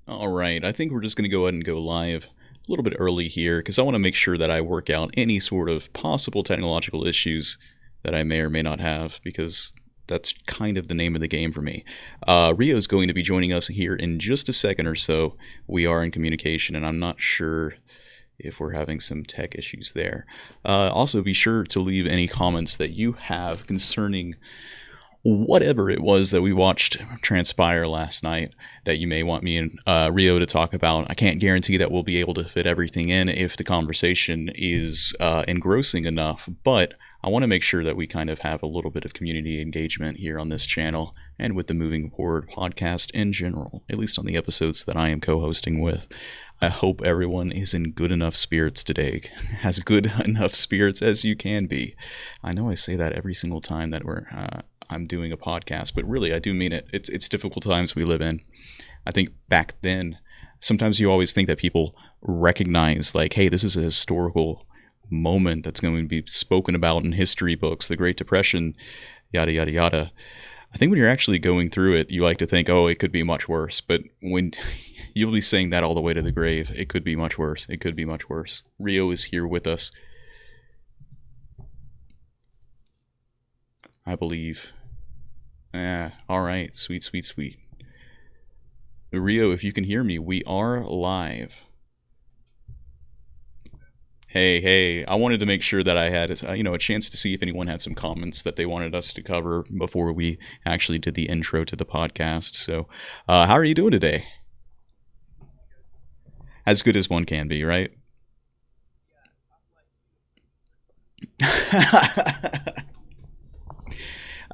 All right, I think we're just going to go ahead and go live a little bit early here because I want to make sure that I work out any sort of possible technological issues that I may or may not have, because that's kind of the name of the game for me. Rio's going to be joining us here in just a second or so. We are in communication, and I'm not sure if we're having some tech issues there. Also, be sure to leave any comments that you have concerning whatever it was that we watched transpire last night that you may want me and Rio to talk about. I can't guarantee that we'll be able to fit everything in if the conversation is engrossing enough, but I want to make sure that we kind of have a little bit of community engagement here on this channel and with the Moving Forward podcast in general, at least on the episodes that I am co-hosting with. I hope everyone is in good enough spirits today, as good enough spirits as you can be. I know I say that every single time that I'm doing a podcast, but really I do mean it. It's difficult times we live in. I think back then, sometimes you always think that people recognize, like, hey, this is a historical moment that's going to be spoken about in history books, the Great Depression, yada, yada, yada. I think when you're actually going through it, you like to think, oh, it could be much worse. But when you'll be saying that all the way to the grave, it could be much worse. It could be much worse. Rio is here with us, I believe. All right. Sweet, sweet, sweet. Rio, if you can hear me, we are live. Hey, I wanted to make sure that I had a chance to see if anyone had some comments that they wanted us to cover before we actually did the intro to the podcast. So, how are you doing today? As good as one can be, right?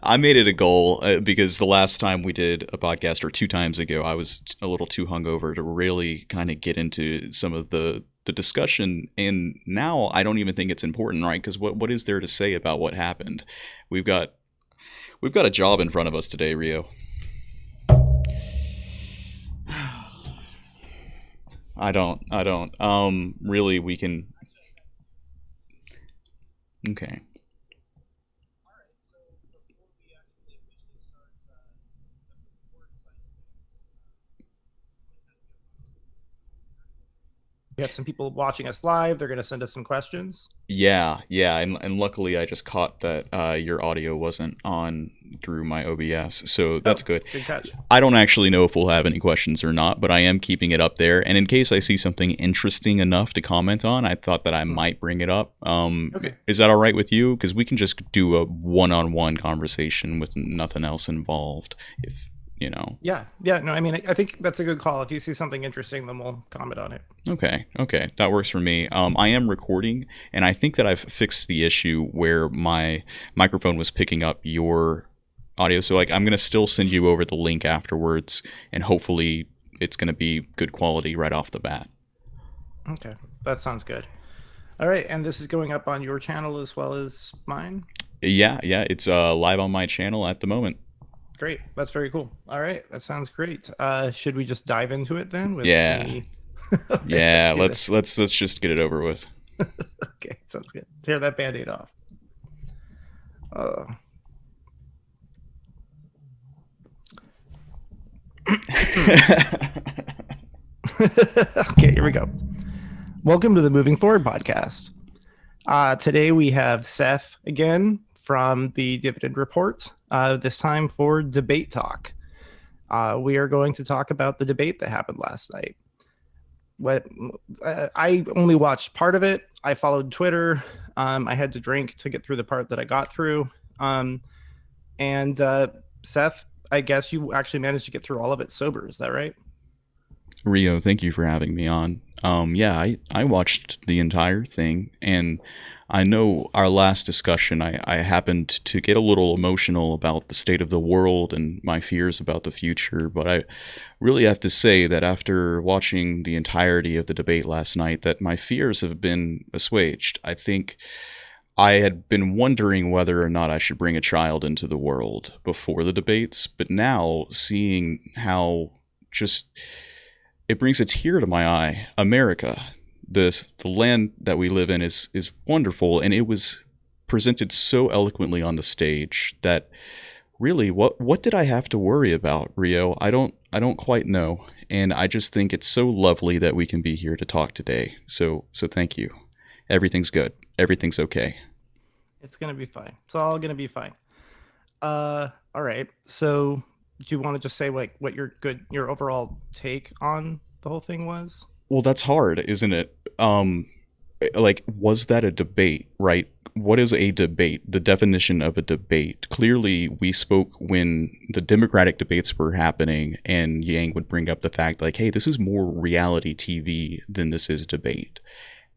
I made it a goal because the last time we did a podcast, or 2 times ago, I was a little too hungover to really kind of get into some of the discussion. And now I don't even think it's important, right? Because what is there to say about what happened? We've got a job in front of us today, Rio. I don't. Really, we can. Okay. We have some people watching us live. They're going to send us some questions. Yeah, and luckily I just caught that your audio wasn't on through my OBS, so that's good. Good catch. I don't actually know if we'll have any questions or not, but I am keeping it up there, and in case I see something interesting enough to comment on, I thought that I might bring it up. Okay. Is that all right with you? Because we can just do a one-on-one conversation with nothing else involved, if you know. Yeah. No, I mean, I think that's a good call. If you see something interesting, then we'll comment on it. Okay, that works for me. I am recording, and I think that I've fixed the issue where my microphone was picking up your audio. So, like, I'm gonna still send you over the link afterwards, and hopefully, it's gonna be good quality right off the bat. Okay, that sounds good. All right, and this is going up on your channel as well as mine? Yeah, it's live on my channel at the moment. Great, that's very cool. All right, that sounds great. Should we just dive into it then? Yeah. Okay, Yeah, let's just get it over with. Okay, sounds good. Tear that Band-Aid off. Okay, here we go. Welcome to the Moving Forward podcast. Today we have Seth again from the Dividend Report, this time for Debate Talk. We are going to talk about the debate that happened last night. I only watched part of it. I followed Twitter. I had to drink to get through the part that I got through. And Seth, I guess you actually managed to get through all of it sober. Is that right? Rio, thank you for having me on. Yeah, I watched the entire thing, and I know our last discussion, I happened to get a little emotional about the state of the world and my fears about the future, but I really have to say that after watching the entirety of the debate last night, that my fears have been assuaged. I think I had been wondering whether or not I should bring a child into the world before the debates, but now seeing how just it brings a tear to my eye. America, the land that we live in is wonderful, and it was presented so eloquently on the stage that really what did I have to worry about, Rio? I don't I don't quite know, and I just think it's so lovely that we can be here to talk today. So thank you. Everything's good. Everything's okay. It's gonna be fine. It's all gonna be fine. All right. So, do you want to just say like what your overall take on the whole thing was? Well, that's hard, isn't it? Like, was that a debate, right? What is a debate? The definition of a debate. Clearly, we spoke when the Democratic debates were happening, and Yang would bring up the fact, like, hey, this is more reality TV than this is debate.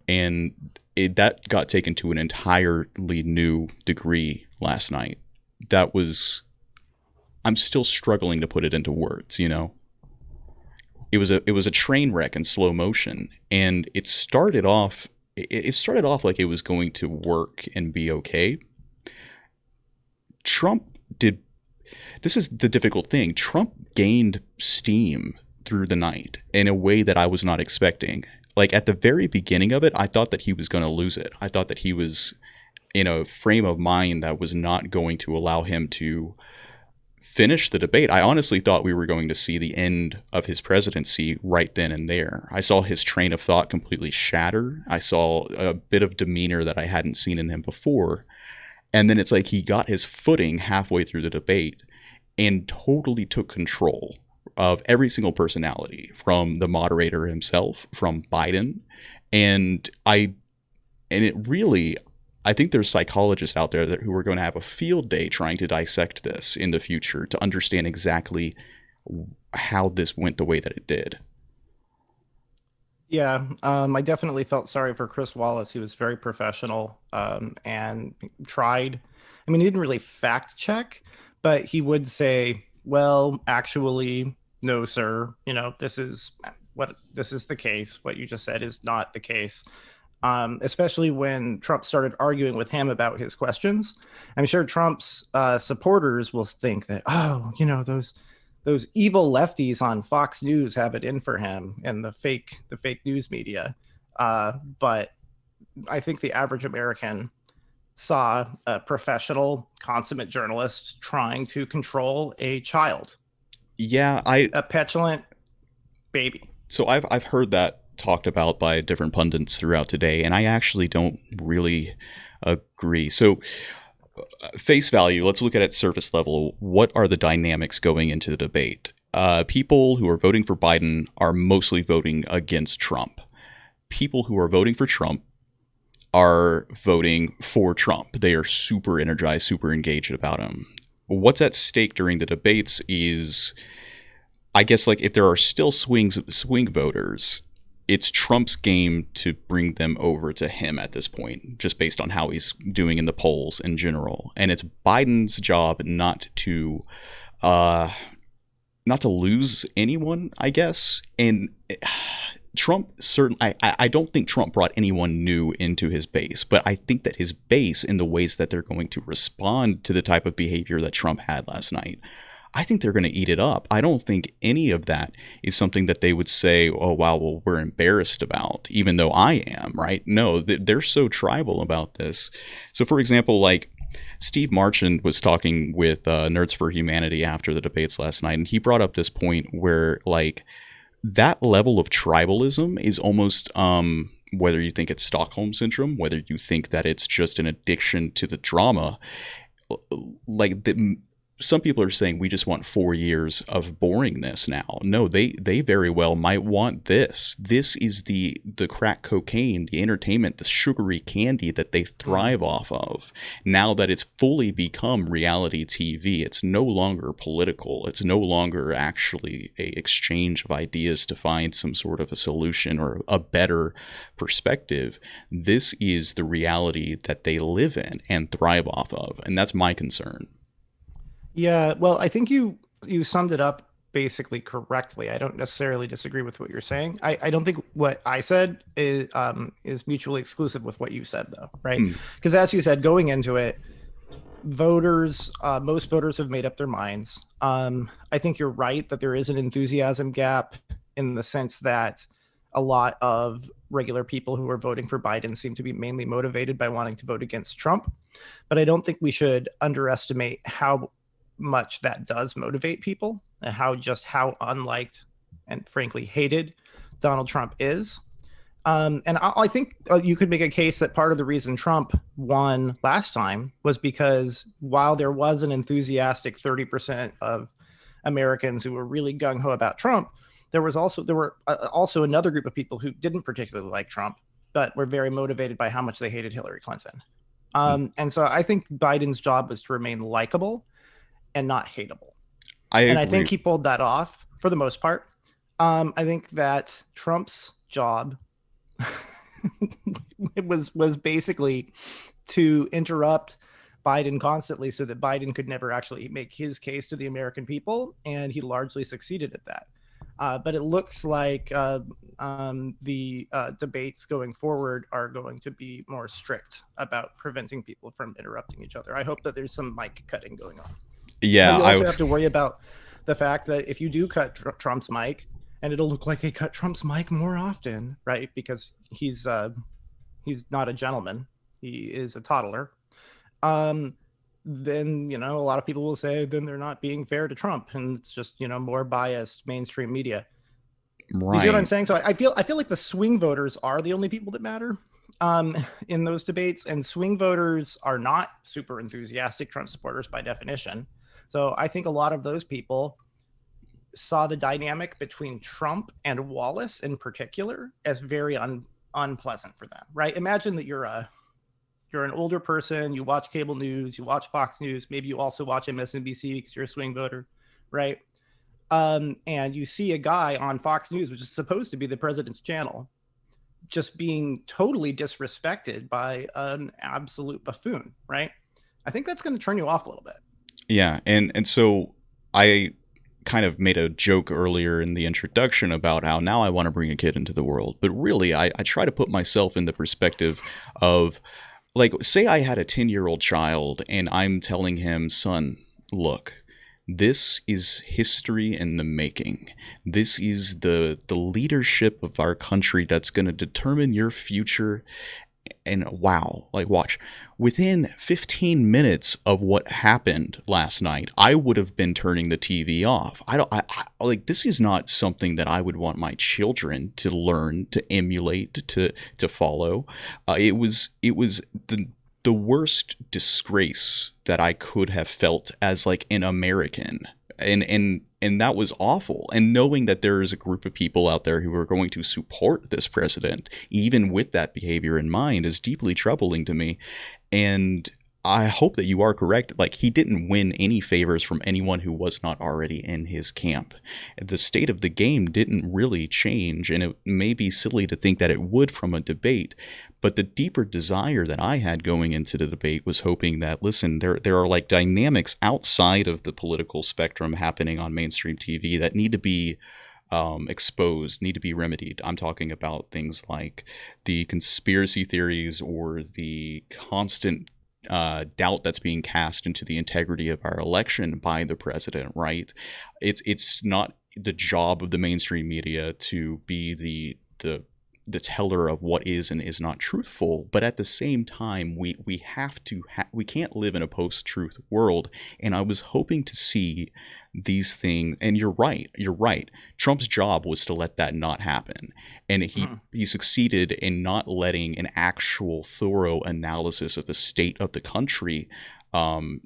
And that got taken to an entirely new degree last night. That was, I'm still struggling to put it into words, you know? It was a train wreck in slow motion, and it started off like it was going to work and be okay. Trump did This is the difficult thing. Trump gained steam through the night in a way that I was not expecting. Like at the very beginning of it, I thought that he was going to lose it. I thought that he was in a frame of mind that was not going to allow him to finish the debate. I honestly thought we were going to see the end of his presidency right then and there. I saw his train of thought completely shatter. I saw a bit of demeanor that I hadn't seen in him before. And then it's like he got his footing halfway through the debate and totally took control of every single personality, from the moderator himself, from Biden. And I think there's psychologists out there who are going to have a field day trying to dissect this in the future to understand exactly how this went the way that it did. Yeah, I definitely felt sorry for Chris Wallace. He was very professional and tried. I mean, he didn't really fact check, but he would say, "Well, actually, no, sir. This is the case. What you just said is not the case." Especially when Trump started arguing with him about his questions. I'm sure Trump's supporters will think that, oh, those evil lefties on Fox News have it in for him and the fake news media. But I think the average American saw a professional, consummate journalist trying to control a child, Yeah, a petulant baby. so I've heard that talked about by different pundits throughout today, and I actually don't really agree. So, face value, let's look at it surface level. What are the dynamics going into the debate? People who are voting for Biden are mostly voting against Trump. People who are voting for Trump are voting for Trump. They are super energized, super engaged about him. What's at stake during the debates is, I guess, like if there are still swing voters, it's Trump's game to bring them over to him at this point, just based on how he's doing in the polls in general. And it's Biden's job not to lose anyone, I guess. And I don't think Trump brought anyone new into his base, but I think that his base, in the ways that they're going to respond to the type of behavior that Trump had last night, I think they're going to eat it up. I don't think any of that is something that they would say, oh, wow, well, we're embarrassed about, even though I am, right? No, they're so tribal about this. So, for example, like Steve Marchand was talking with Nerds for Humanity after the debates last night, and he brought up this point where, like, that level of tribalism is almost, whether you think it's Stockholm Syndrome, whether you think that it's just an addiction to the drama, like some people are saying we just want 4 years of boringness now. No, they very well might want this. This is the crack cocaine, the entertainment, the sugary candy that they thrive off of. Now that it's fully become reality TV, it's no longer political. It's no longer actually a exchange of ideas to find some sort of a solution or a better perspective. This is the reality that they live in and thrive off of, and that's my concern. Yeah, well, I think you summed it up basically correctly. I don't necessarily disagree with what you're saying. I don't think what I said is mutually exclusive with what you said, though, right? Hmm. Because as you said, going into it, most voters have made up their minds. I think you're right that there is an enthusiasm gap in the sense that a lot of regular people who are voting for Biden seem to be mainly motivated by wanting to vote against Trump. But I don't think we should underestimate how much that does motivate people. how unliked and frankly hated Donald Trump is. And I think you could make a case that part of the reason Trump won last time was because while there was an enthusiastic 30% of Americans who were really gung ho about Trump, there were also another group of people who didn't particularly like Trump, but were very motivated by how much they hated Hillary Clinton. And so I think Biden's job was to remain likable and not hateable. I And I think agree. he pulled that off for the most part. I think that Trump's job it was basically to interrupt Biden constantly so that Biden could never actually make his case to the American people, and he largely succeeded at that. But it looks like the debates going forward are going to be more strict about preventing people from interrupting each other. I hope that there's some mic cutting going on. But Yeah, you also have to worry about the fact that if you do cut Trump's mic, and it'll look like they cut Trump's mic more often, right? Because he's not a gentleman; he is a toddler. Then a lot of people will say then they're not being fair to Trump, and it's just more biased mainstream media. You see what I'm right. saying? So I feel like the swing voters are the only people that matter in those debates, and swing voters are not super enthusiastic Trump supporters by definition. So I think a lot of those people saw the dynamic between Trump and Wallace in particular as very unpleasant for them, right? Imagine that you're an older person, you watch cable news, you watch Fox News, maybe you also watch MSNBC because you're a swing voter, right? And you see a guy on Fox News, which is supposed to be the president's channel, just being totally disrespected by an absolute buffoon, right? I think that's going to turn you off a little bit. Yeah, and so I kind of made a joke earlier in the introduction about how now I want to bring a kid into the world, but really I try to put myself in the perspective of, like, say I had a 10-year-old child and I'm telling him, son, look, this is history in the making. This is the leadership of our country that's going to determine your future. And wow, like, watch. Within 15 minutes of what happened last night, I would have been turning the TV off. Like, this is not something that I would want my children to learn, to emulate, to follow. It was the worst disgrace that I could have felt as, like, an American. And that was awful. And knowing that there is a group of people out there who are going to support this president, even with that behavior in mind, is deeply troubling to me. And I hope that you are correct. Like, he didn't win any favors from anyone who was not already in his camp. The state of the game didn't really change, and it may be silly to think that it would from a debate. But the deeper desire that I had going into the debate was hoping that, listen, there are, like, dynamics outside of the political spectrum happening on mainstream TV that need to be exposed, need to be remedied. I'm talking about things like the conspiracy theories or the constant doubt that's being cast into the integrity of our election by the president, right? It's not the job of the mainstream media to be the teller of what is and is not truthful, but at the same time, we have to we can't live in a post-truth world. And I was hoping to see these things. And you're right. Trump's job was to let that not happen, and he succeeded in not letting an actual thorough analysis of the state of the country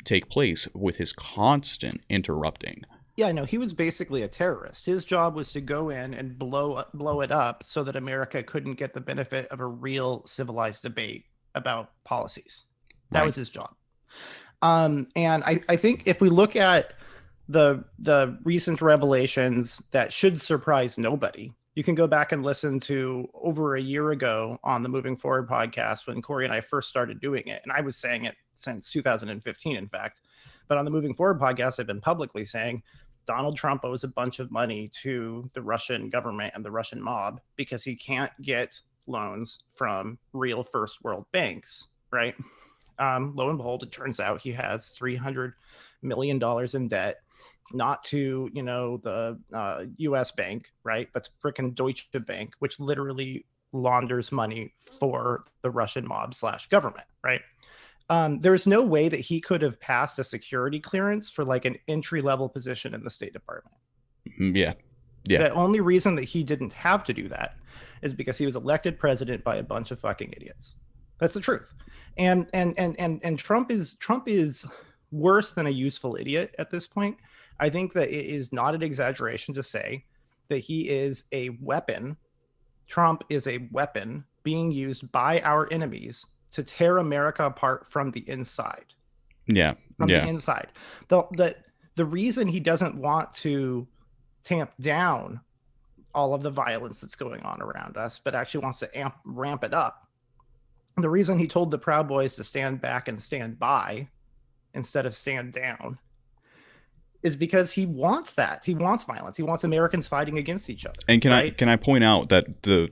take place with his constant interrupting. Yeah, no, he was basically a terrorist. His job was to go in and blow it up so that America couldn't get the benefit of a real civilized debate about policies. That Right. was his job. And I think if we look at the recent revelations that should surprise nobody, you can go back and listen to over a year ago on the Moving Forward podcast when Corey and I first started doing it. And I was saying it since 2015, in fact. But on the Moving Forward podcast, I've been publicly saying Donald Trump owes a bunch of money to the Russian government and the Russian mob because he can't get loans from real first world banks, right? Lo and behold, it turns out he has $300 million in debt, not to, the US bank, right? But frickin' Deutsche Bank, which literally launders money for the Russian mob / government, right? There's no way that he could have passed a security clearance for like an entry level position in the State Department. Yeah. Yeah. The only reason that he didn't have to do that is because he was elected president by a bunch of fucking idiots. That's the truth. And Trump is worse than a useful idiot at this point. I think that it is not an exaggeration to say that he is a weapon. Trump is a weapon being used by our enemies to tear America apart from the inside. Yeah. From the Yeah. inside. The reason he doesn't want to tamp down all of the violence that's going on around us, but actually wants to ramp it up. The reason he told the Proud Boys to stand back and stand by instead of stand down is because he wants that. He wants violence. He wants Americans fighting against each other. And can I point out that the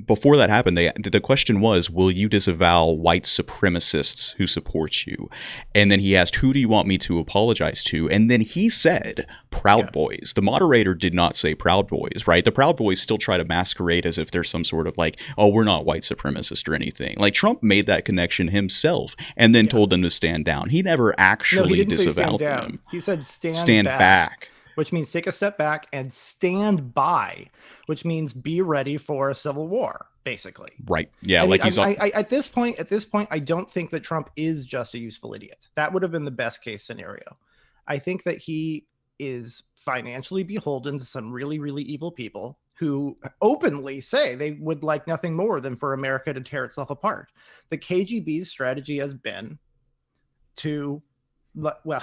before that happened, the question was, will you disavow white supremacists who support you? And then he asked, who do you want me to apologize to? And then he said, Proud Boys. The moderator did not say Proud Boys, right? The Proud Boys still try to masquerade as if they're some sort of like, oh, we're not white supremacist or anything. Like Trump made that connection himself and then told them to stand down. He never actually disavowed them. He said stand back. Which means take a step back and stand by, which means be ready for a civil war, basically. Right. Yeah. I mean, at this point, I don't think that Trump is just a useful idiot. That would have been the best case scenario. I think that he is financially beholden to some really, really evil people who openly say they would like nothing more than for America to tear itself apart. The KGB's strategy has been to, well,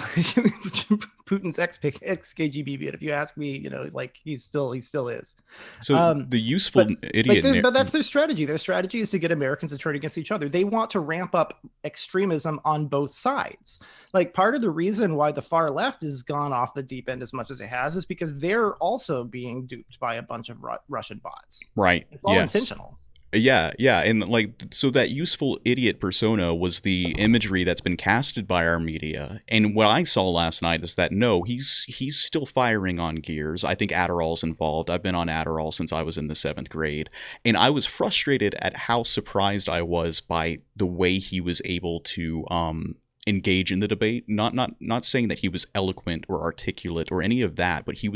Putin's ex-KGB, but if you ask me, like he still is. So the useful idiot. But that's their strategy. Their strategy is to get Americans to turn against each other. They want to ramp up extremism on both sides. Like part of the reason why the far left has gone off the deep end as much as it has is because they're also being duped by a bunch of Russian bots. Right. It's all intentional. Yeah, and like so that useful idiot persona was the imagery that's been casted by our media. And what I saw last night is that no, he's still firing on gears. I think Adderall's involved. I've been on Adderall since I was in the 7th grade, and I was frustrated at how surprised I was by the way he was able to engage in the debate. Not saying that he was eloquent or articulate or any of that, but he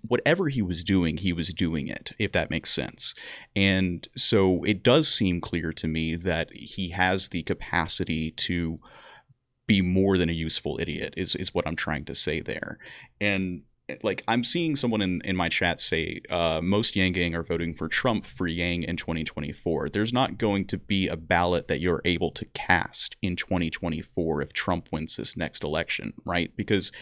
whatever he was doing it, if that makes sense. And so it does seem clear to me that he has the capacity to be more than a useful idiot is what I'm trying to say there. And like I'm seeing someone in my chat say most Yang Gang are voting for Trump for Yang in 2024. There's not going to be a ballot that you're able to cast in 2024 if Trump wins this next election, right? Because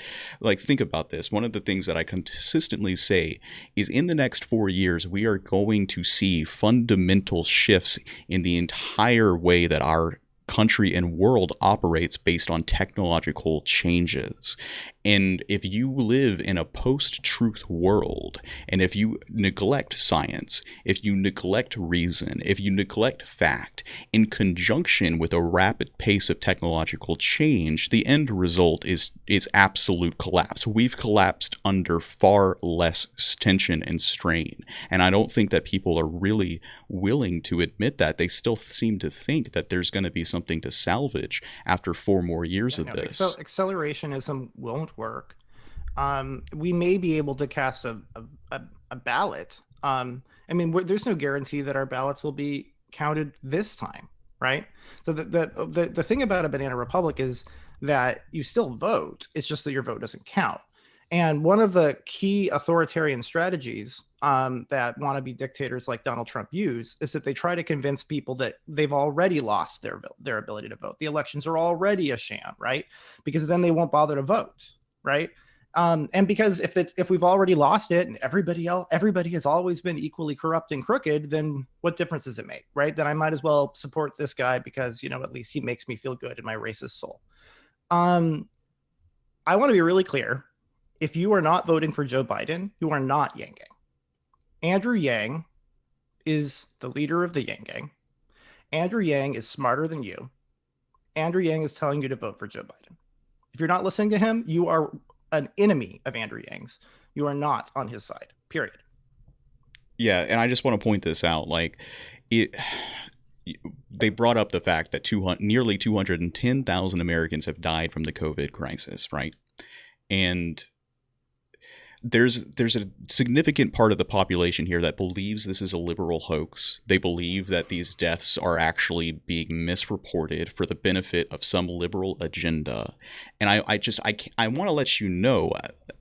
like think about this. One of the things that I consistently say is in the next 4 years, we are going to see fundamental shifts in the entire way that our country and world operates based on technological changes. And if you live in a post-truth world, and if you neglect science, if you neglect reason, if you neglect fact, in conjunction with a rapid pace of technological change, the end result is absolute collapse. We've collapsed under far less tension and strain. And I don't think that people are really willing to admit that. They still seem to think that there's going to be something to salvage after 4 more years of this. So accelerationism won't work. We may be able to cast a ballot. I mean, there's no guarantee that our ballots will be counted this time, right? So the thing about a banana republic is that you still vote. It's just that your vote doesn't count. And one of the key authoritarian strategies that wannabe dictators like Donald Trump use is that they try to convince people that they've already lost their ability to vote. The elections are already a sham, right? Because then they won't bother to vote, right? And because if we've already lost it and everybody has always been equally corrupt and crooked, then what difference does it make, right? Then I might as well support this guy because, at least he makes me feel good in my racist soul. I want to be really clear. If you are not voting for Joe Biden, you are not Yang Gang. Andrew Yang is the leader of the Yang Gang. Andrew Yang is smarter than you. Andrew Yang is telling you to vote for Joe Biden. If you're not listening to him, you are an enemy of Andrew Yang's. You are not on his side, period. Yeah, and I just want to point this out. Like, they brought up the fact that nearly 210,000 Americans have died from the COVID crisis, right? And there's a significant part of the population here that believes this is a liberal hoax. They believe that these deaths are actually being misreported for the benefit of some liberal agenda. And I want to let you know,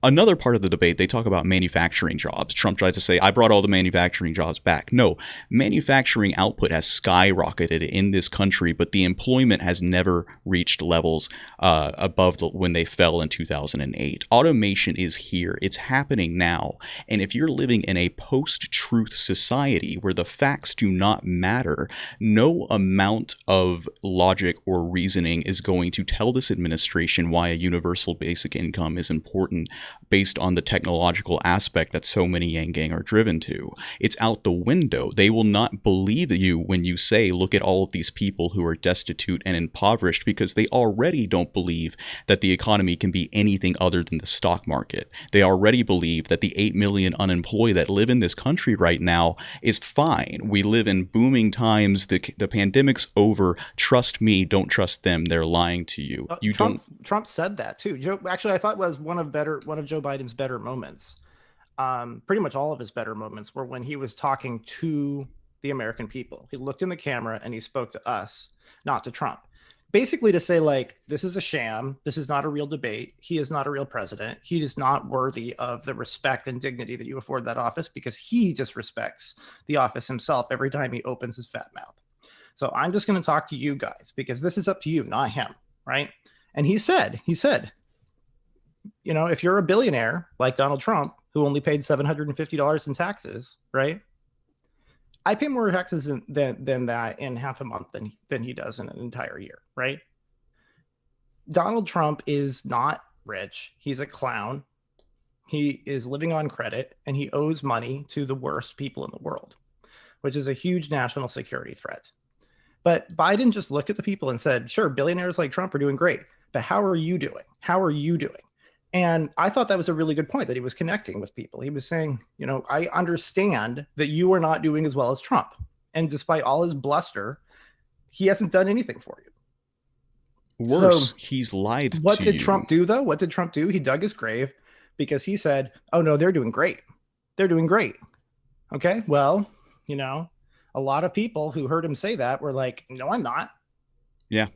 another part of the debate, they talk about manufacturing jobs. Trump tries to say, I brought all the manufacturing jobs back. No, manufacturing output has skyrocketed in this country, but the employment has never reached levels above when they fell in 2008. Automation is here. It's happening now. And if you're living in a post-truth society where the facts do not matter, no amount of logic or reasoning is going to tell this administration why a universal basic income is important based on the technological aspect that so many Yang Gang are driven to. It's out the window. They will not believe you when you say, look at all of these people who are destitute and impoverished, because they already don't believe that the economy can be anything other than the stock market. They already believe that the 8 million unemployed that live in this country right now is fine. We live in booming times. The pandemic's over. Trust me, don't trust them. They're lying to you. Trump said that too. Actually, I thought was one of Joe Biden's better moments. Pretty much all of his better moments were when he was talking to the American people. He looked in the camera and he spoke to us, not to Trump. Basically to say, like, this is a sham. This is not a real debate. He is not a real president. He is not worthy of the respect and dignity that you afford that office, because he disrespects the office himself every time he opens his fat mouth. So I'm just going to talk to you guys because this is up to you, not him, right? And he said, you know, if you're a billionaire like Donald Trump, who only paid $750 in taxes, right? I pay more taxes than that in half a month than he does in an entire year, right? Donald Trump is not rich. He's a clown. He is living on credit, and he owes money to the worst people in the world, which is a huge national security threat. But Biden just looked at the people and said, sure, billionaires like Trump are doing great, but how are you doing? How are you doing? And I thought that was a really good point, that he was connecting with people. He was saying, you know, I understand that you are not doing as well as Trump. And despite all his bluster, he hasn't done anything for you. Worse, so, he's lied to you. What did Trump do, though? What did Trump do? He dug his grave because he said, oh, no, they're doing great. They're doing great. Okay, well, you know, a lot of people who heard him say that were like, no, I'm not. Yeah.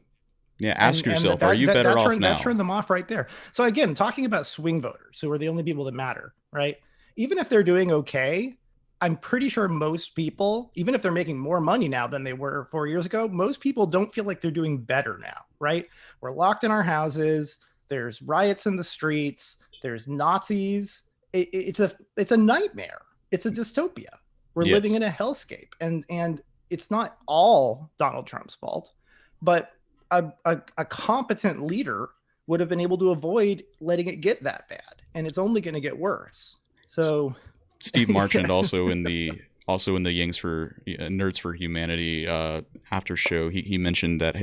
Yeah, ask yourself, are you better off now? That turned them off right there. So again, talking about swing voters, who are the only people that matter, right? Even if they're doing okay, I'm pretty sure most people, even if they're making more money now than they were 4 years ago, most people don't feel like they're doing better now, right? We're locked in our houses. There's riots in the streets. There's Nazis. It's a nightmare. It's a dystopia. We're living in a hellscape, and it's not all Donald Trump's fault, but a competent leader would have been able to avoid letting it get that bad, and it's only going to get worse. So Steve Marchand also in the Yangs for Nerds for Humanity after show, he mentioned that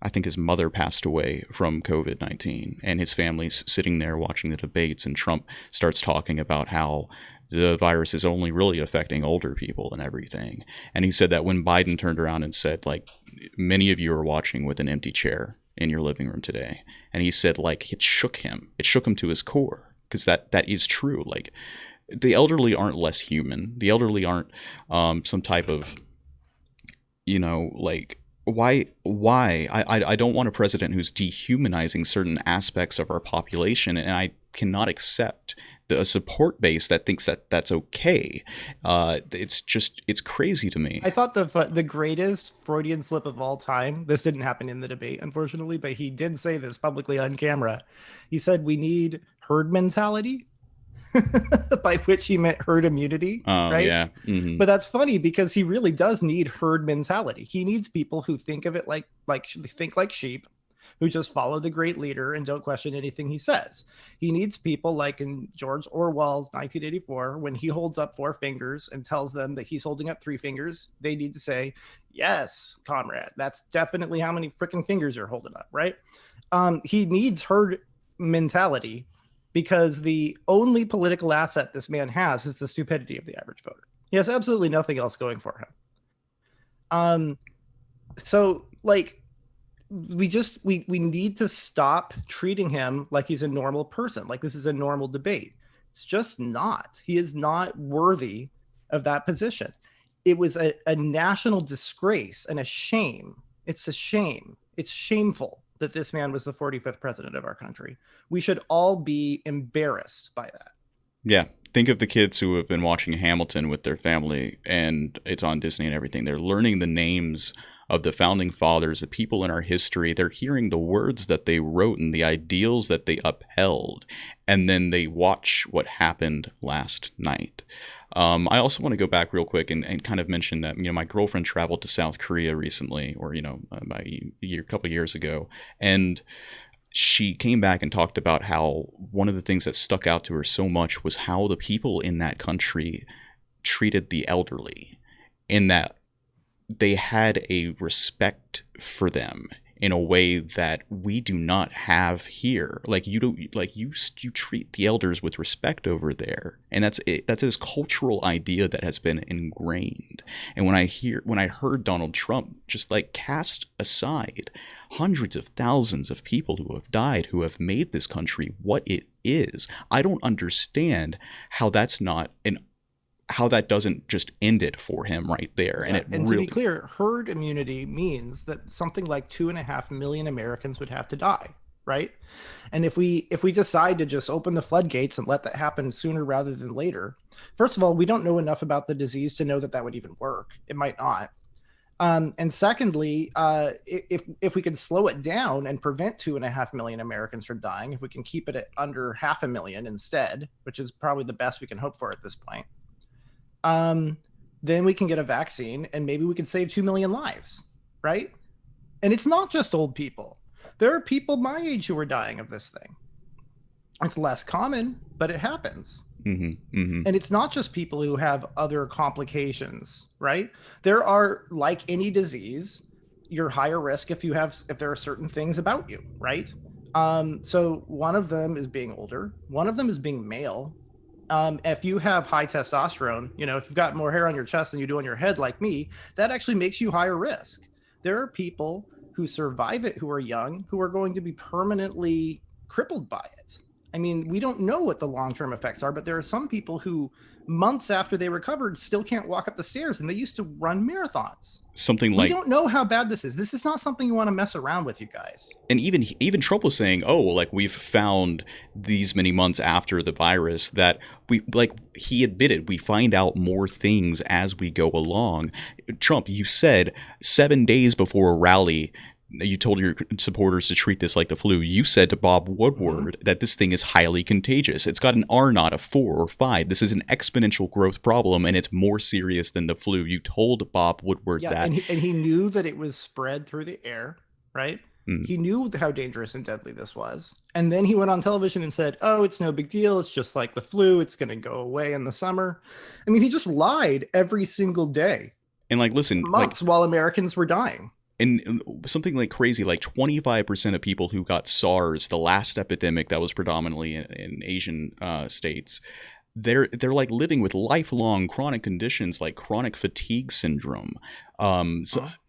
I think his mother passed away from COVID-19, and his family's sitting there watching the debates, and Trump starts talking about how the virus is only really affecting older people and everything. And he said that when Biden turned around and said, like, many of you are watching with an empty chair in your living room today. And he said, like, it shook him to his core, because that is true. Like, the elderly aren't less human. The elderly aren't some type of, you know, like, why I don't want a president who's dehumanizing certain aspects of our population, and I cannot accept a support base that thinks that that's okay. It's crazy to me. I thought the greatest Freudian slip of all time, this didn't happen in the debate, unfortunately, but he did say this publicly on camera. He said we need herd mentality, by which he meant herd immunity. Right? Yeah. Mm-hmm. But that's funny, because he really does need herd mentality. He needs people who think of it like think like sheep, who just follow the great leader and don't question anything he says. He needs people like in George Orwell's 1984, when he holds up 4 fingers and tells them that he's holding up 3 fingers, they need to say, yes, comrade, that's definitely how many freaking fingers you're holding up, right? He needs herd mentality, because the only political asset this man has is the stupidity of the average voter. He has absolutely nothing else going for him. So, like, we need to stop treating him like he's a normal person, like this is a normal debate. It's just not. He is not worthy of that position. It was a national disgrace and a shame. It's a shame. It's shameful that this man was the 45th president of our country. We should all be embarrassed by that. Yeah. Think of the kids who have been watching Hamilton with their family, and it's on Disney and everything. They're learning the names of the founding fathers, the people in our history. They're hearing the words that they wrote and the ideals that they upheld. And then they watch what happened last night. I also want to go back real quick and kind of mention that, my girlfriend traveled to South Korea recently, or, about a couple of years ago. And she came back and talked about how one of the things that stuck out to her so much was how the people in that country treated the elderly, in that they had a respect for them in a way that we do not have here. Like you treat the elders with respect over there, and that's this cultural idea that has been ingrained. And when I heard Donald Trump just like cast aside hundreds of thousands of people who have died, who have made this country what it is, I don't understand how that's not how that doesn't just end it for him right there. Yeah, and really, to be clear, herd immunity means that something like 2.5 million Americans would have to die, right? And if we decide to just open the floodgates and let that happen sooner rather than later, first of all, we don't know enough about the disease to know that would even work. It might not. And secondly, if we can slow it down and prevent 2.5 million Americans from dying, if we can keep it at under 500,000 instead, which is probably the best we can hope for at this point, then we can get a vaccine and maybe we can save 2 million lives, right? And it's not just old people. There are people my age who are dying of this thing. It's less common, but it happens. Mm-hmm, mm-hmm. And it's not just people who have other complications, right? There are, like any disease, you're higher risk if there are certain things about you, right? So one of them is being older. One of them is being male. If you have high testosterone, if you've got more hair on your chest than you do on your head, like me, that actually makes you higher risk. There are people who survive it, who are young, who are going to be permanently crippled by it. I mean, we don't know what the long-term effects are, but there are some people who months after they recovered still can't walk up the stairs, and they used to run marathons. We don't know how bad this is. This is not something you want to mess around with, you guys. And even Trump was saying, we've found these many months after the virus that he admitted we find out more things as we go along. Trump, you said 7 days before a rally, you told your supporters to treat this like the flu. You said to Bob Woodward that this thing is highly contagious. It's got an R naught of 4 or 5. This is an exponential growth problem, and it's more serious than the flu. You told Bob Woodward that. And he knew that it was spread through the air, right? He knew how dangerous and deadly this was. And then he went on television and said, oh, it's no big deal. It's just like the flu. It's going to go away in the summer. I mean, he just lied every single day. And listen, months while Americans were dying. And something like crazy, like 25% of people who got SARS, the last epidemic that was predominantly in Asian states, they're like living with lifelong chronic conditions like chronic fatigue syndrome. What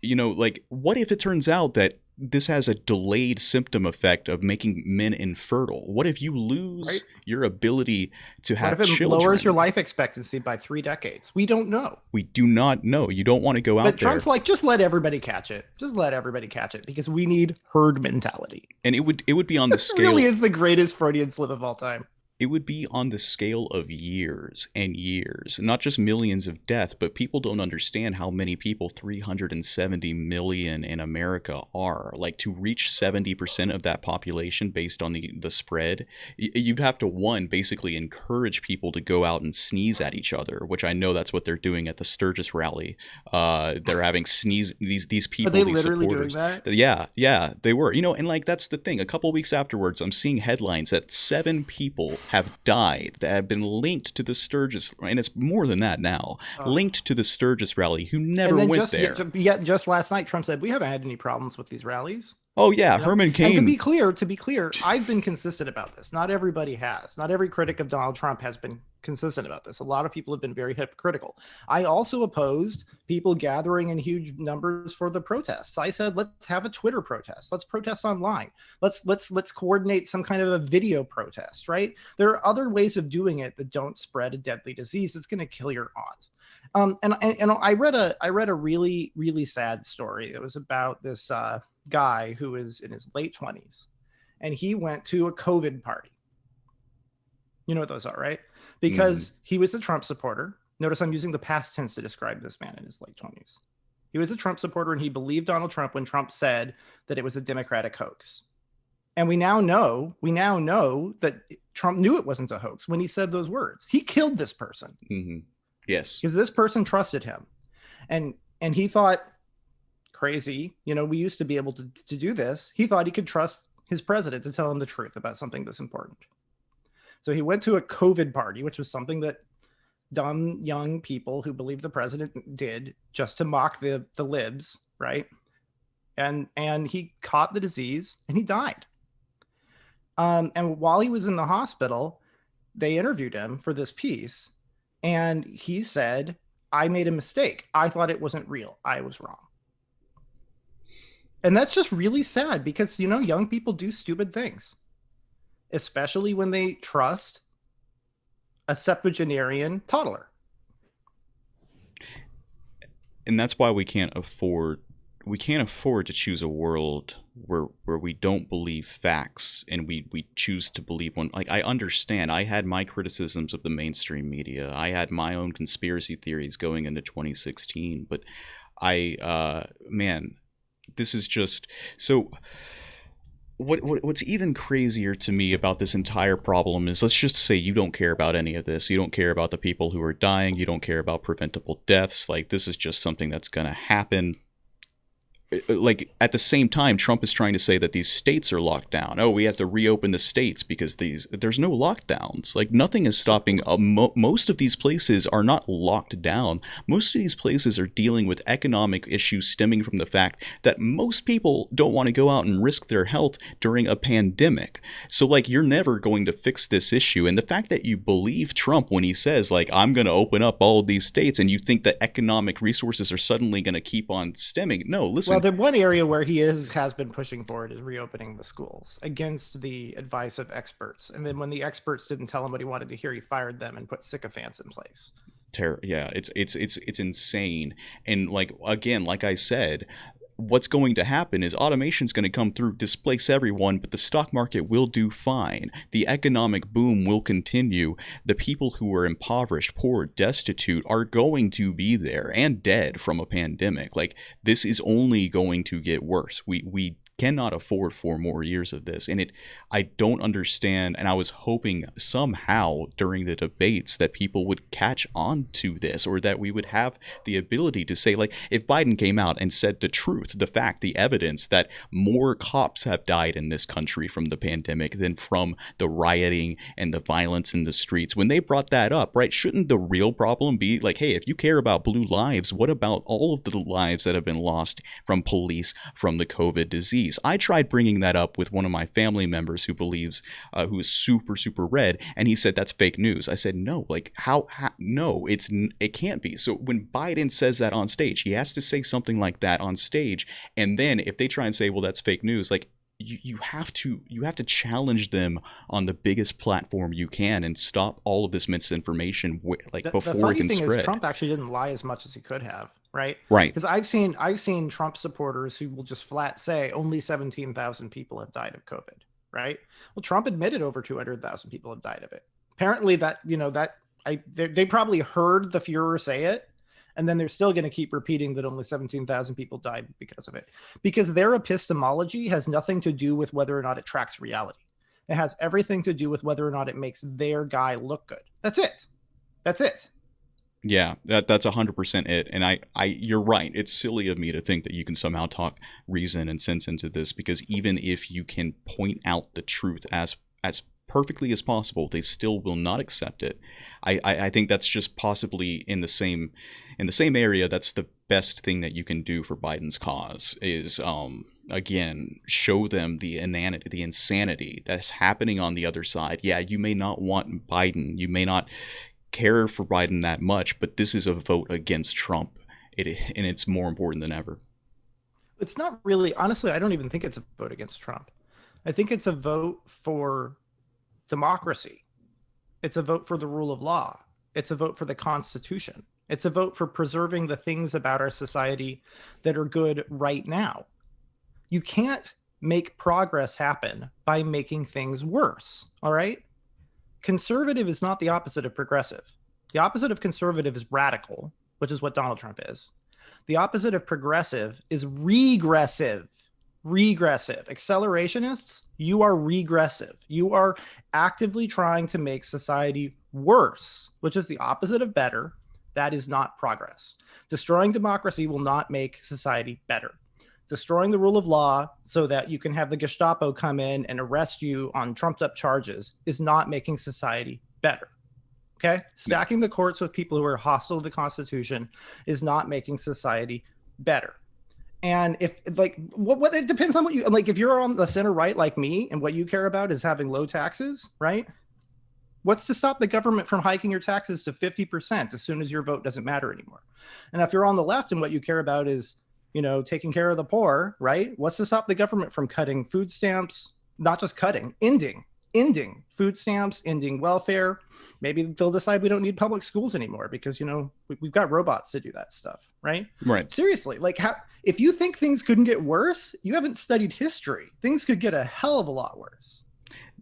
if it turns out that this has a delayed symptom effect of making men infertile? What if you lose your ability to have children? What if it lowers your life expectancy by 3 decades? We don't know. We do not know. You don't want to go out there. But Trump's like, just let everybody catch it. Just let everybody catch it, because we need herd mentality. And it would be on the scale. It really is the greatest Freudian slip of all time. It would be on the scale of years and years, not just millions of deaths, but people don't understand how many people 370 million in America are. Like, to reach 70% of that population based on the spread, you'd have to, basically encourage people to go out and sneeze at each other, which I know that's what they're doing at the Sturgis rally. They're having these people. Are they literally doing that? Yeah, they were. And that's the thing. A couple weeks afterwards, I'm seeing headlines that 7 people have died that have been linked to the Sturgis, and it's more than that now, linked to the Sturgis rally, who never went there. Just last night, Trump said, we haven't had any problems with these rallies. Oh, yeah, Herman Cain. And to be clear, I've been consistent about this. Not everybody has. Not every critic of Donald Trump has been consistent about this. A lot of people have been very hypocritical. I also opposed people gathering in huge numbers for the protests. I said, let's have a Twitter protest. Let's protest online. Let's coordinate some kind of a video protest, right? There are other ways of doing it that don't spread a deadly disease that's going to kill your aunt. And I read a really, really sad story. It was about this guy who is in his late 20s, and he went to a COVID party. You know what those are, right? Because he was a Trump supporter. Notice I'm using the past tense to describe this man in his late 20s. He was a Trump supporter, and he believed Donald Trump when Trump said that it was a Democratic hoax. And we now know that Trump knew it wasn't a hoax when he said those words. He killed this person. Mm-hmm. Yes. Because this person trusted him. And he thought, crazy, we used to be able to do this. He thought he could trust his president to tell him the truth about something this important. So he went to a COVID party, which was something that dumb young people who believe the president did just to mock the libs, right? And he caught the disease and he died. And while he was in the hospital, they interviewed him for this piece, and he said, I made a mistake. I thought it wasn't real. I was wrong. And that's just really sad because, young people do stupid things, especially when they trust a septuagenarian toddler. And that's why we can't afford to choose a world where we don't believe facts and we choose to believe one. Like, I understand, I had my criticisms of the mainstream media. I had my own conspiracy theories going into 2016, but this is just so. What's even crazier to me about this entire problem is, let's just say you don't care about any of this. You don't care about the people who are dying. You don't care about preventable deaths. Like, this is just something that's going to happen. Like, at the same time, Trump is trying to say that these states are locked down. Oh, we have to reopen the states because there's no lockdowns. Like, nothing is stopping. Most of these places are not locked down. Most of these places are dealing with economic issues stemming from the fact that most people don't want to go out and risk their health during a pandemic. So, like, you're never going to fix this issue. And the fact that you believe Trump when he says, like, I'm going to open up all of these states, and you think that economic resources are suddenly going to keep on stemming. No, listen. Well, the one area where he has been pushing for it is reopening the schools against the advice of experts. And then when the experts didn't tell him what he wanted to hear, he fired them and put sycophants in place. Yeah, it's insane. And like I said, what's going to happen is automation's going to come through, displace everyone, but the stock market will do fine. The economic boom will continue. The people who are impoverished, poor, destitute are going to be there and dead from a pandemic. Like, this is only going to get worse. We cannot afford 4 more years of this. And I don't understand. And I was hoping somehow during the debates that people would catch on to this, or that we would have the ability to say, like, if Biden came out and said the truth, the fact, the evidence that more cops have died in this country from the pandemic than from the rioting and the violence in the streets, when they brought that up, right, shouldn't the real problem be like, hey, if you care about blue lives, what about all of the lives that have been lost from police from the COVID disease? I tried bringing that up with one of my family members who believes, who is super, super red, and he said that's fake news. I said, no, like, how no, it can't be. So when Biden says that on stage, he has to say something like that on stage, and then if they try and say, well, that's fake news, like, you have to challenge them on the biggest platform you can and stop all of this misinformation before it can spread. The funny thing is, Trump actually didn't lie as much as he could have, right? Right. Because I've seen Trump supporters who will just flat say only 17,000 people have died of COVID, right? Well, Trump admitted over 200,000 people have died of it. Apparently, they probably heard the Fuhrer say it, and then they're still going to keep repeating that only 17,000 people died because of it. Because their epistemology has nothing to do with whether or not it tracks reality. It has everything to do with whether or not it makes their guy look good. That's it. Yeah, that's 100% it. And you're right. It's silly of me to think that you can somehow talk reason and sense into this, because even if you can point out the truth as perfectly as possible, they still will not accept it. I think that's just possibly in the same area. That's the best thing that you can do for Biden's cause is, again, show them the insanity that's happening on the other side. Yeah, you may not want Biden. You may not care for Biden that much, but this is a vote against Trump. And it's more important than ever. It's not really, honestly, I don't even think it's a vote against Trump. I think it's a vote for democracy. It's a vote for the rule of law. It's a vote for the Constitution. It's a vote for preserving the things about our society that are good right now. You can't make progress happen by making things worse. All right. Conservative is not the opposite of progressive. The opposite of conservative is radical, which is what Donald Trump is. The opposite of progressive is regressive. Regressive. Accelerationists, you are regressive. You are actively trying to make society worse, which is the opposite of better. That is not progress. Destroying democracy will not make society better. Destroying the rule of law so that you can have the Gestapo come in and arrest you on trumped up charges is not making society better. Okay? Stacking the courts with people who are hostile to the Constitution is not making society better. And if like what it depends on what you like, if you're on the center right like me and what you care about is having low taxes, right? What's to stop the government from hiking your taxes to 50% as soon as your vote doesn't matter anymore? And if you're on the left and what you care about is, you know, taking care of the poor, right? What's to stop the government from cutting food stamps? Not just cutting, ending food stamps, ending welfare. Maybe they'll decide we don't need public schools anymore because, you know, we've got robots to do that stuff, right? Right. Seriously, like if you think things couldn't get worse, you haven't studied history. Things could get a hell of a lot worse.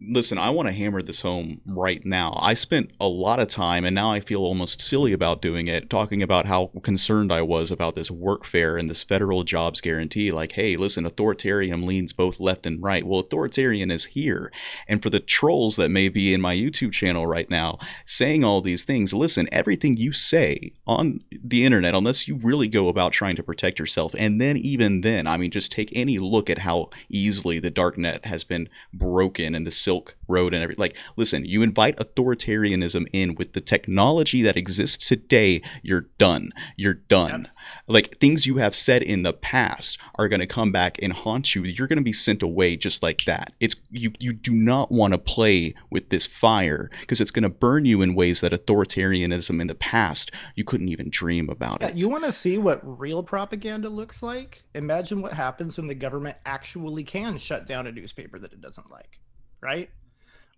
Listen, I want to hammer this home right now. I spent a lot of time, and now I feel almost silly about doing it, talking about how concerned I was about this workfare and this federal jobs guarantee. Like, hey, listen, authoritarian leans both left and right. Well, authoritarian is here. And for the trolls that may be in my YouTube channel right now saying all these things, listen, everything you say on the internet, unless you really go about trying to protect yourself, and then even then, I mean, just take any look at how easily the dark net has been broken and the Silk Road and everything. Like, listen, you invite authoritarianism in with the technology that exists today, you're done. You're done. Yep. Like, things you have said in the past are going to come back and haunt you. You're going to be sent away just like that. It's you do not want to play with this fire because it's going to burn you in ways that authoritarianism in the past you couldn't even dream about it. You want to see what real propaganda looks like? Imagine what happens when the government actually can shut down a newspaper that it doesn't like. Right?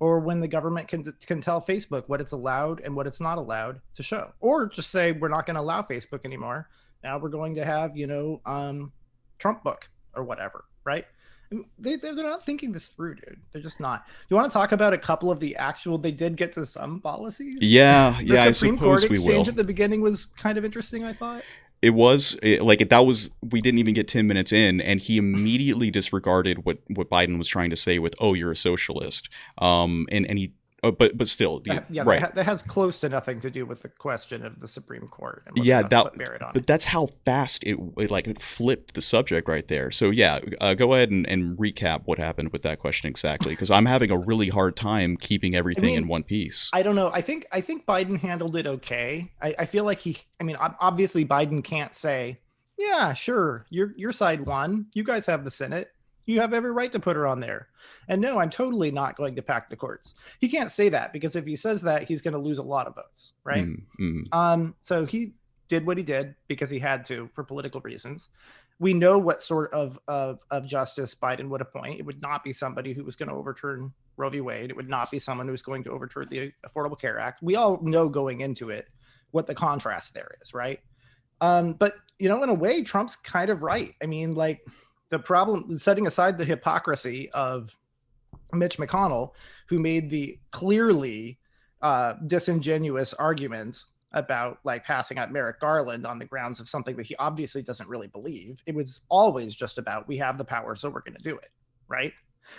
Or when the government can tell Facebook what it's allowed and what it's not allowed to show, or just say we're not going to allow Facebook anymore. Now we're going to have, you know, Trump book or whatever, right? They're not thinking this through, dude. They're just not. You want to talk about a couple of the actual? They did get to some policies. Yeah, the Supreme Court exchange at the beginning was kind of interesting, I thought. It was we didn't even get 10 minutes in and he immediately disregarded what Biden was trying to say with, oh, you're a socialist. And he, but still, right. That has close to nothing to do with the question of the Supreme Court. And but that's how fast it flipped the subject right there. So yeah, go ahead and recap what happened with that question exactly, because I'm having a really hard time keeping everything in one piece. I don't know. I think Biden handled it okay. I feel like obviously Biden can't say, yeah, sure, your side won. You guys have the Senate. You have every right to put her on there. And no, I'm totally not going to pack the courts. He can't say that because if he says that, he's going to lose a lot of votes, right? So he did what he did because he had to for political reasons. We know what sort of justice Biden would appoint. It would not be somebody who was going to overturn Roe v. Wade. It would not be someone who's going to overturn the Affordable Care Act. We all know going into it what the contrast there is, right? But, you know, in a way, Trump's kind of right. I mean, like, the problem, setting aside the hypocrisy of Mitch McConnell, who made the clearly disingenuous argument about like passing out Merrick Garland on the grounds of something that he obviously doesn't really believe. It was always just about, we have the power, so we're going to do it. Right.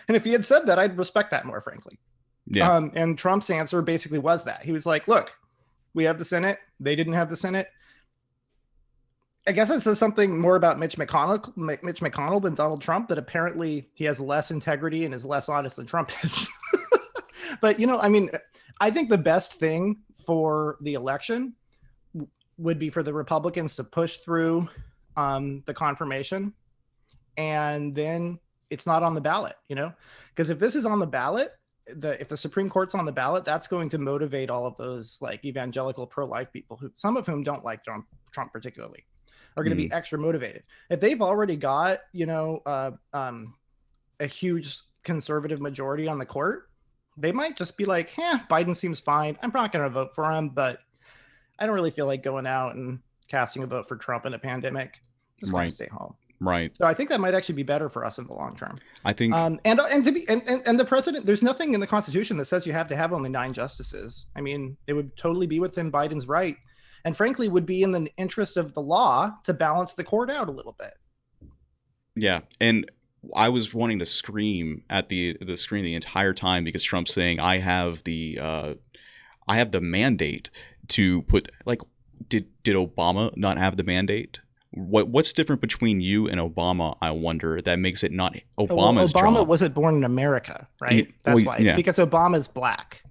And if he had said that, I'd respect that more, frankly. Yeah. And Trump's answer basically was that. He was like, look, we have the Senate. They didn't have the Senate. I guess it says something more about Mitch McConnell than Donald Trump, that apparently he has less integrity and is less honest than Trump is. But, you know, I mean, I think the best thing for the election would be for the Republicans to push through the confirmation, and then it's not on the ballot, you know, because if this is on the ballot, if the Supreme Court's on the ballot, that's going to motivate all of those like evangelical pro-life people, who some of whom don't like Trump particularly, are going to be extra motivated. If they've already got, a huge conservative majority on the court, they might just be like, Biden seems fine. I'm not going to vote for him, but I don't really feel like going out and casting a vote for Trump in a pandemic. Just going to stay home. Right. So I think that might actually be better for us in the long term. I think, and the president, there's nothing in the Constitution that says you have to have only 9 justices. I mean, it would totally be within Biden's right, and frankly, would be in the interest of the law to balance the court out a little bit. Yeah, and I was wanting to scream at the screen the entire time because Trump's saying I have the mandate to put, like, did Obama not have the mandate? What's different between you and Obama, I wonder, that makes it not Obama's job? Obama wasn't born in America, right? That's why. It's because Obama's black.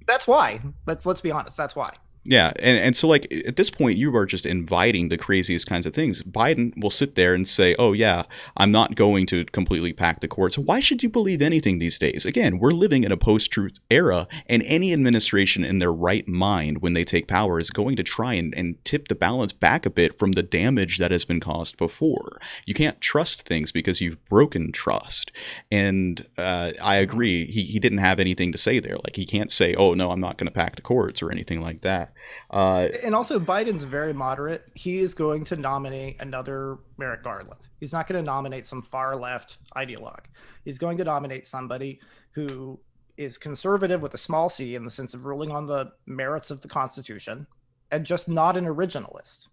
That's why. Let's be honest. That's why. Yeah, and so, like, at this point, you are just inviting the craziest kinds of things. Biden will sit there and say, oh, yeah, I'm not going to completely pack the courts. Why should you believe anything these days? Again, we're living in a post-truth era, and any administration in their right mind, when they take power, is going to try and tip the balance back a bit from the damage that has been caused before. You can't trust things because you've broken trust. And I agree, he didn't have anything to say there. Like, he can't say, oh, no, I'm not going to pack the courts or anything like that. And also, Biden's very moderate. He is going to nominate another Merrick Garland. He's not going to nominate some far left ideologue. He's going to nominate somebody who is conservative with a small c, in the sense of ruling on the merits of the Constitution, and just not an originalist,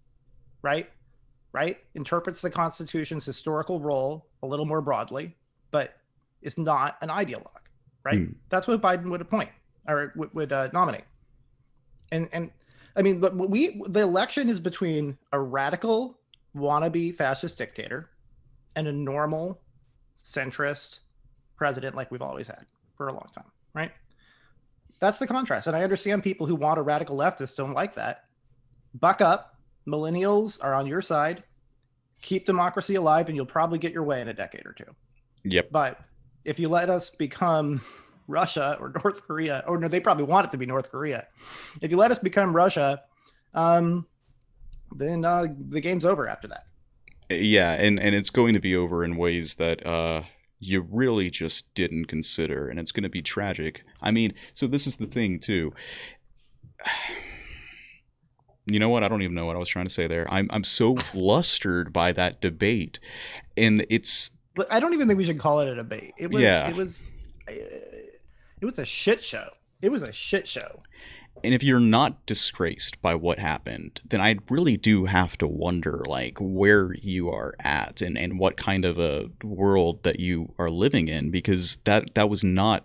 right? Interprets the Constitution's historical role a little more broadly, but is not an ideologue, right? That's what Biden would appoint, or would nominate. And I mean, the election is between a radical wannabe fascist dictator and a normal centrist president like we've always had for a long time, right? That's the contrast. And I understand people who want a radical leftist don't like that. Buck up. Millennials are on your side. Keep democracy alive, and you'll probably get your way in a decade or two. Yep. But if you let us become Russia or North Korea, or no, they probably want it to be North Korea. If you let us become Russia, then the game's over after that. Yeah, and it's going to be over in ways that you really just didn't consider, and it's going to be tragic. I mean, so this is the thing too. You know what? I don't even know what I was trying to say there. I'm so flustered by that debate, and it's. I don't even think we should call it a debate. It was a shit show. It was a shit show. And if you're not disgraced by what happened, then I really do have to wonder, like, where you are at and what kind of a world that you are living in, because that was not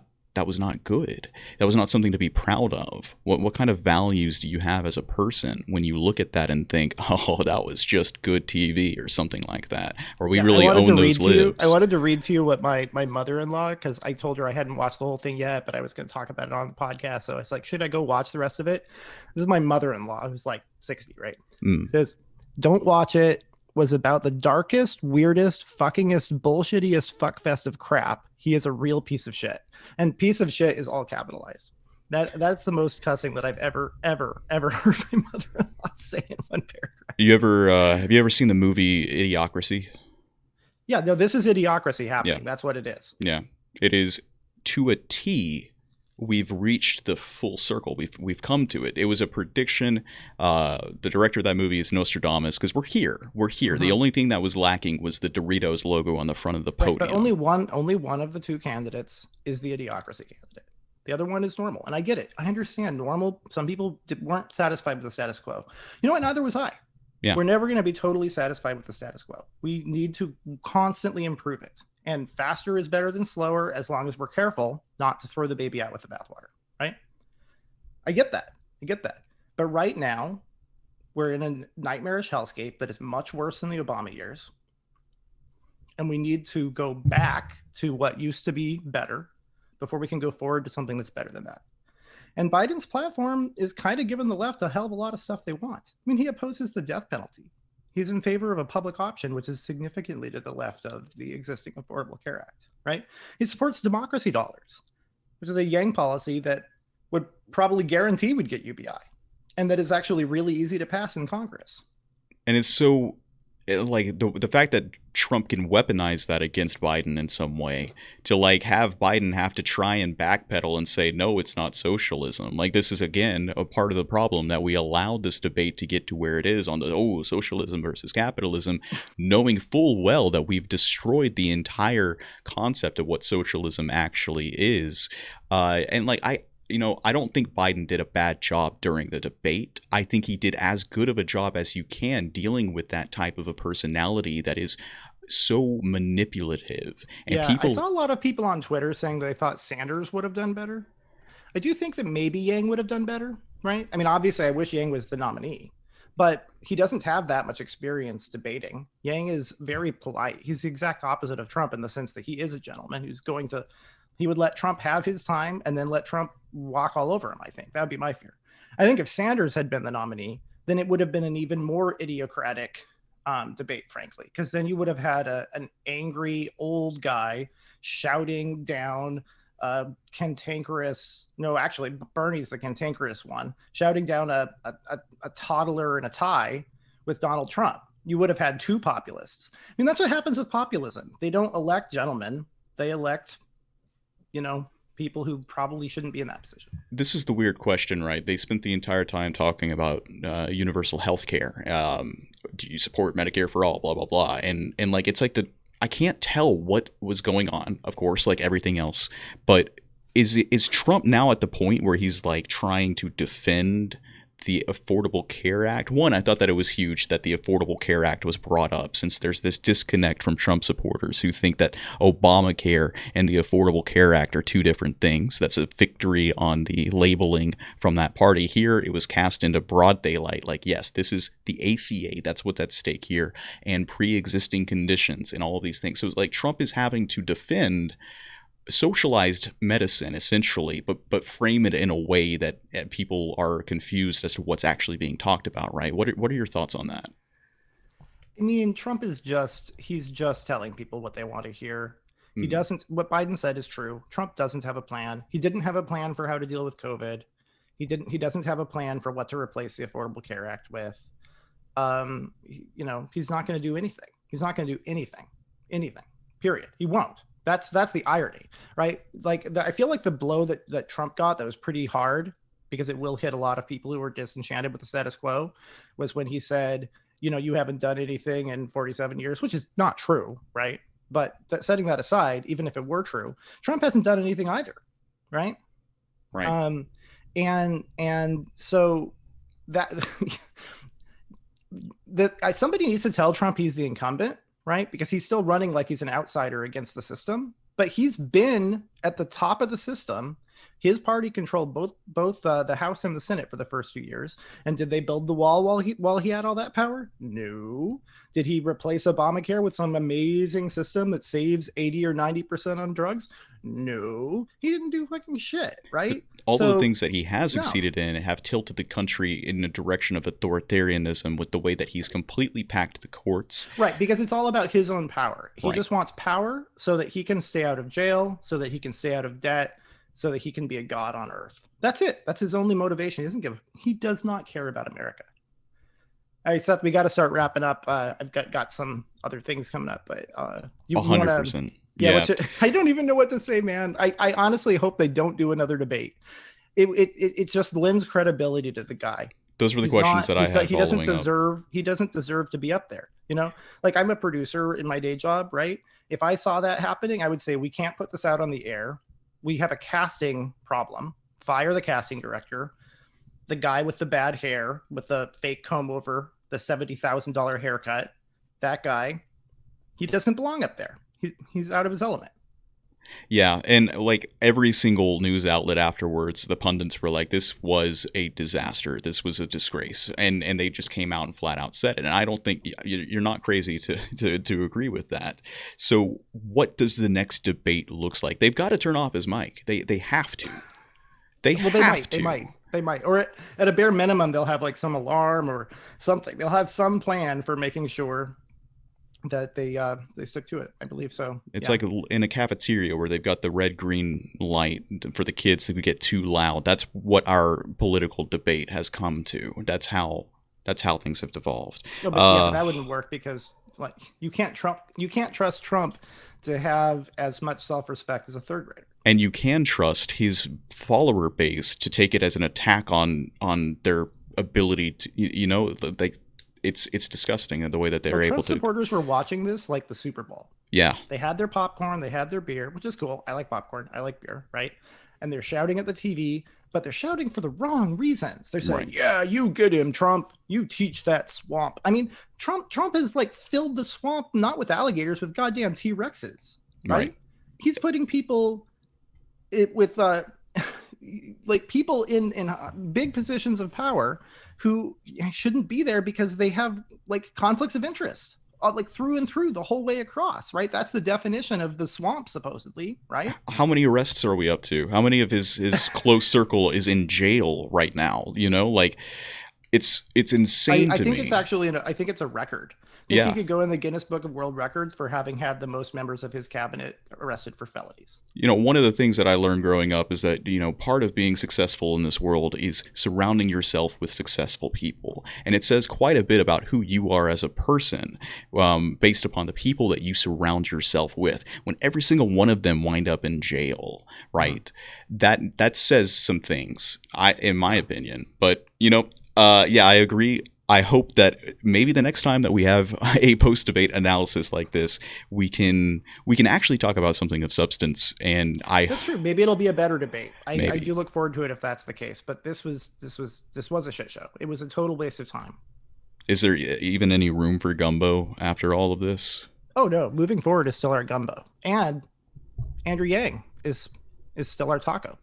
good. That was not something to be proud of. What kind of values do you have as a person when you look at that and think, oh, that was just good TV or something like that? Or we really own those lives. I wanted to read to you what my mother-in-law, because I told her I hadn't watched the whole thing yet, but I was going to talk about it on the podcast. So I was like, should I go watch the rest of it? This is my mother-in-law, who's like 60, right? Says, don't watch it. Was about the darkest, weirdest, fuckingest, bullshittiest fuckfest of crap. He is a real piece of shit. And piece of shit is all capitalized. That's the most cussing that I've ever heard my mother-in-law say in one paragraph. Have you ever seen the movie Idiocracy? Yeah, no, this is Idiocracy happening. Yeah. That's what it is. Yeah. It is to a T. We've reached the full circle. We've come to it. It was a prediction. The director of that movie is Nostradamus, because we're here. The only thing that was lacking was the Doritos logo on the front of the podium. Right, but only one of the two candidates is the Idiocracy candidate. The other one is normal, and I get it. I understand normal. Some people weren't satisfied with the status quo. You know what? Neither was I. Yeah. We're never going to be totally satisfied with the status quo. We need to constantly improve it. And faster is better than slower, as long as we're careful not to throw the baby out with the bathwater, right? I get that. But right now, we're in a nightmarish hellscape that is much worse than the Obama years. And we need to go back to what used to be better before we can go forward to something that's better than that. And Biden's platform is kind of giving the left a hell of a lot of stuff they want. I mean, he opposes the death penalty. He's in favor of a public option, which is significantly to the left of the existing Affordable Care Act, right? He supports democracy dollars. which is a Yang policy that would probably guarantee would get UBI, and that is actually really easy to pass in Congress. And it's so like the fact that Trump can weaponize that against Biden in some way to like have Biden have to try and backpedal and say no, it's not socialism. Like this is again a part of the problem that we allowed this debate to get to where it is on the socialism versus capitalism, knowing full well that we've destroyed the entire concept of what socialism actually is. And like I don't think Biden did a bad job during the debate. I think he did as good of a job as you can dealing with that type of a personality that is so manipulative. And Yeah, I people, saw a lot of people on Twitter saying they thought Sanders would have done better. I do think that maybe Yang would have done better, right? I mean, obviously, I wish Yang was the nominee, but he doesn't have that much experience debating. Yang is very polite. He's the exact opposite of Trump in the sense that he is a gentleman who's going to, he would let Trump have his time and then let Trump walk all over him, I think. That would be my fear. I think if Sanders had been the nominee, then it would have been an even more idiocratic debate, frankly, because then you would have had an angry old guy shouting down cantankerous, no, actually, Bernie's the cantankerous one, shouting down a toddler in a tie with Donald Trump. You would have had two populists. I mean, that's what happens with populism. They don't elect gentlemen, they elect, people who probably shouldn't be in that position. this is the weird question, right? They spent the entire time talking about universal health care. Do you support Medicare for all? Blah, blah, blah. And like, it's like I can't tell what was going on, of course, like everything else. But is Trump now at the point where he's like trying to defend the Affordable Care Act? One, I thought that it was huge that the Affordable Care Act was brought up, since there's this disconnect from Trump supporters who think that Obamacare and the Affordable Care Act are two different things. That's a victory on the labeling from that party. Here, it was cast into broad daylight. Like, yes, this is the ACA. That's what's at stake here, and pre-existing conditions and all of these things. So it's like Trump is having to defend socialized medicine essentially, but frame it in a way that people are confused as to what's actually being talked about, right? What are your thoughts on that? I mean, Trump is he's just telling people what they want to hear. He Mm. doesn't, what Biden said is true. Trump doesn't have a plan. He didn't have a plan for how to deal with COVID. He doesn't have a plan for what to replace the Affordable Care Act with. He's not going to do anything. He's not going to do anything, period. He won't. That's the irony, right? Like I feel like the blow that Trump got that was pretty hard, because it will hit a lot of people who were disenchanted with the status quo, was when he said, you haven't done anything in 47 years, which is not true, right? But setting that aside, even if it were true, Trump hasn't done anything either, right? Right. And so that somebody needs to tell Trump he's the incumbent, right? Because he's still running like he's an outsider against the system, but he's been at the top of the system. His party controlled both the House and the Senate for the first 2 years. And did they build the wall while he had all that power? No. Did he replace Obamacare with some amazing system that saves 80 or 90% on drugs? No. He didn't do fucking shit, right? All the things that he has No. succeeded in have tilted the country in a direction of authoritarianism with the way that he's completely packed the courts. Right, because it's all about his own power. He Right. just wants power so that he can stay out of jail, so that he can stay out of debt, so that he can be a god on earth. That's it. That's his only motivation. He does not care about America. All right, Seth, we got to start wrapping up. I've got some other things coming up, but you 100%. Yeah. I don't even know what to say, man. I honestly hope they don't do another debate. It just lends credibility to the guy. Those were the questions that I had. He doesn't deserve to be up there. Like, I'm a producer in my day job, right? If I saw that happening, I would say, we can't put this out on the air. We have a casting problem. Fire the casting director. The guy with the bad hair, with the fake comb over, the $70,000 haircut, that guy, he doesn't belong up there. He's out of his element. Yeah, and like every single news outlet afterwards, the pundits were like, "This was a disaster. This was a disgrace," and they just came out and flat out said it. And I don't think you're not crazy to agree with that. So, what does the next debate looks like? They've got to turn off his mic. They have to. They might, or at a bare minimum, they'll have like some alarm or something. They'll have some plan for making sure that they stick to it. I believe so. It's Yeah. like in a cafeteria where they've got the red green light for the kids who get too loud. That's what our political debate has come to. That's how things have devolved. No, but that wouldn't work because like you can't trust Trump to have as much self-respect as a third grader. And you can trust his follower base to take it as an attack on their ability to, it's disgusting the way that they're able Trump to. Supporters were watching this like the Super Bowl. Yeah. They had their popcorn, they had their beer, which is cool. I like popcorn, I like beer, right? And they're shouting at the TV, but they're shouting for the wrong reasons. They're saying, "Yeah, you get him, Trump. You teach that swamp." I mean, Trump has like filled the swamp not with alligators, with goddamn T-Rexes, right? He's putting people with like people in big positions of power who shouldn't be there because they have like conflicts of interest. Like through and through the whole way across, right? That's the definition of the swamp, supposedly, right? How many arrests are we up to? How many of his close circle is in jail right now? Like it's insane. I to think me. It's actually I think it's a record. I think he could go in the Guinness Book of World Records for having had the most members of his cabinet arrested for felonies. One of the things that I learned growing up is that, part of being successful in this world is surrounding yourself with successful people. And it says quite a bit about who you are as a person based upon the people that you surround yourself with. When every single one of them wind up in jail, right? That says some things, in my opinion. But, I agree. I hope that maybe the next time that we have a post-debate analysis like this, we can actually talk about something of substance. And that's true. Maybe it'll be a better debate. I do look forward to it if that's the case. But this was a shit show. It was a total waste of time. Is there even any room for gumbo after all of this? Oh no! Moving forward is still our gumbo, and Andrew Yang is still our taco.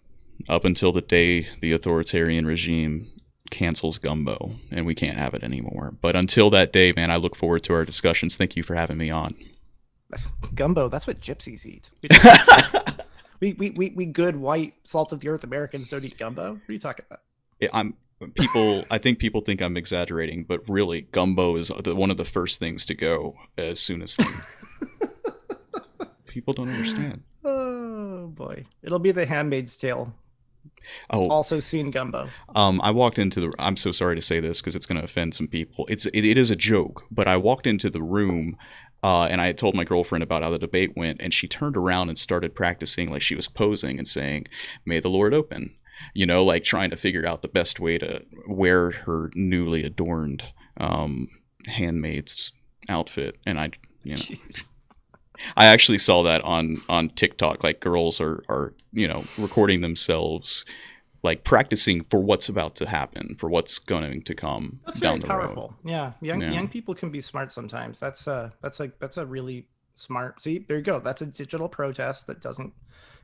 Up until the day the authoritarian regime cancels gumbo and we can't have it anymore. But until that day, man, I look forward to our discussions. Thank you for having me on. Gumbo, that's what gypsies eat. We good white salt of the earth Americans don't eat gumbo. What are you talking about? I think people think I'm exaggerating, but really gumbo is one of the first things to go as soon as people don't understand. Oh boy, it'll be The Handmaid's Tale. Also seen gumbo. I walked into I'm so sorry to say this because it's going to offend some people. It is a joke, but I walked into the room and I had told my girlfriend about how the debate went, and she turned around and started practicing, like she was posing and saying, "May the Lord open," like trying to figure out the best way to wear her newly adorned handmaid's outfit. And I actually saw that on TikTok. Like girls are recording themselves, like practicing for what's about to happen, for what's going to come. That's down very powerful. Road. Yeah, young people can be smart sometimes. That's a really smart. See, there you go. That's a digital protest that doesn't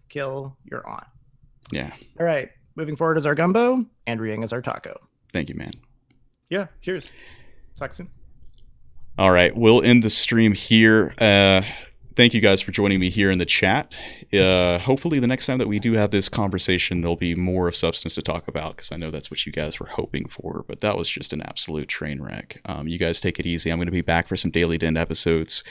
kill your aunt. Yeah. All right. Moving forward is our gumbo. Andrew Yang is our taco. Thank you, man. Yeah. Cheers. Talk soon. All right. We'll end the stream here. Thank you guys for joining me here in the chat. Hopefully the next time that we do have this conversation, there'll be more of substance to talk about, because I know that's what you guys were hoping for, but that was just an absolute train wreck. You guys take it easy. I'm going to be back for some Daily Den episodes.